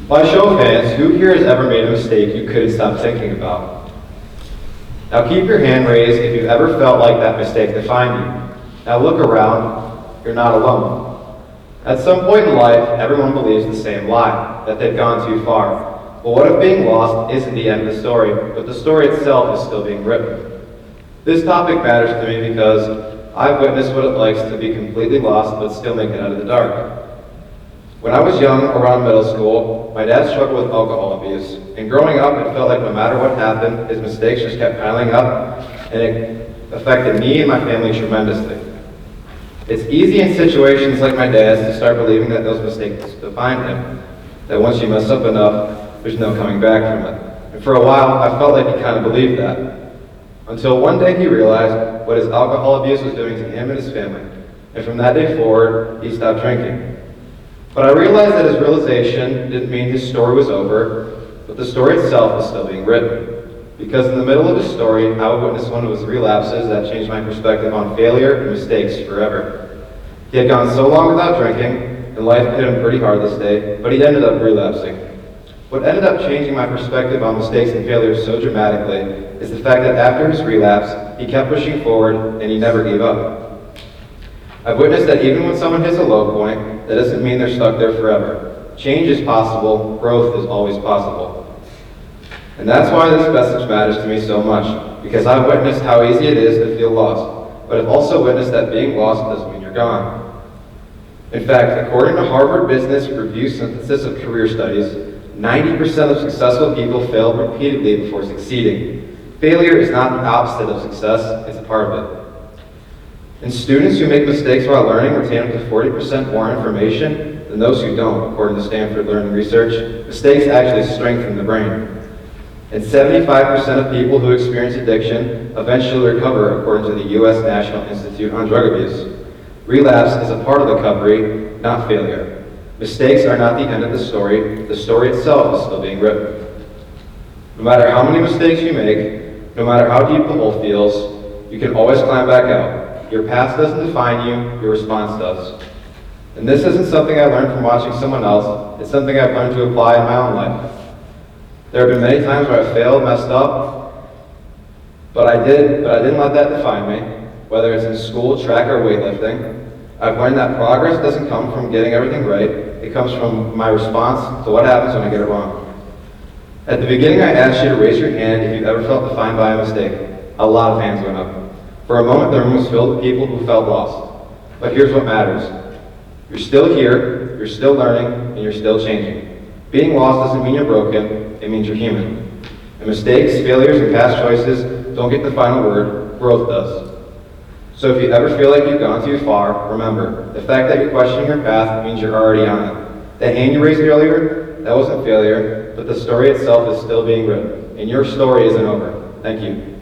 By show of hands, who here has ever made a mistake you couldn't stop thinking about? Now keep your hand raised if you've ever felt like that mistake defined you. Now look around, you're not alone. At some point in life, everyone believes the same lie, that they've gone too far. But what if being lost isn't the end of the story, but the story itself is still being written? This topic matters to me because I've witnessed what it likes to be completely lost but still make it out of the dark. When I was young, around middle school, my dad struggled with alcohol abuse, and growing up, it felt like no matter what happened, his mistakes just kept piling up, and it affected me and my family tremendously. It's easy in situations like my dad's to start believing that those mistakes defined him, that once you mess up enough, there's no coming back from it. And for a while, I felt like he kind of believed that. Until one day he realized what his alcohol abuse was doing to him and his family, and from that day forward, he stopped drinking. But I realized that his realization didn't mean his story was over, but the story itself is still being written. Because in the middle of his story, I would witness one of his relapses that changed my perspective on failure and mistakes forever. He had gone so long without drinking, and life hit him pretty hard this day, but he ended up relapsing. What ended up changing my perspective on mistakes and failures so dramatically is the fact that after his relapse, he kept pushing forward and he never gave up. I've witnessed that even when someone hits a low point, that doesn't mean they're stuck there forever. Change is possible, growth is always possible. And that's why this message matters to me so much, because I've witnessed how easy it is to feel lost, but I've also witnessed that being lost doesn't mean you're gone. In fact, according to Harvard Business Review Synthesis of Career Studies, 90% of successful people fail repeatedly before succeeding. Failure is not the opposite of success, it's a part of it. And students who make mistakes while learning retain up to 40% more information than those who don't, according to Stanford Learning Research. Mistakes actually strengthen the brain. And 75% of people who experience addiction eventually recover, according to the U.S. National Institute on Drug Abuse. Relapse is a part of the recovery, not failure. Mistakes are not the end of the story itself is still being written. No matter how many mistakes you make, no matter how deep the hole feels, you can always climb back out. Your past doesn't define you, your response does. And this isn't something I learned from watching someone else, it's something I've learned to apply in my own life. There have been many times where I failed, messed up, but I didn't let that define me, whether it's in school, track, or weightlifting. I've learned that progress doesn't come from getting everything right, it comes from my response to what happens when I get it wrong. At the beginning, I asked you to raise your hand if you've ever felt defined by a mistake. A lot of hands went up. For a moment, the room was filled with people who felt lost. But here's what matters. You're still here, you're still learning, and you're still changing. Being lost doesn't mean you're broken, it means you're human. And mistakes, failures, and past choices don't get the final word, growth does. So if you ever feel like you've gone too far, remember, the fact that you're questioning your path means you're already on it. That hand you raised earlier, that wasn't failure, but the story itself is still being written. And your story isn't over. Thank you.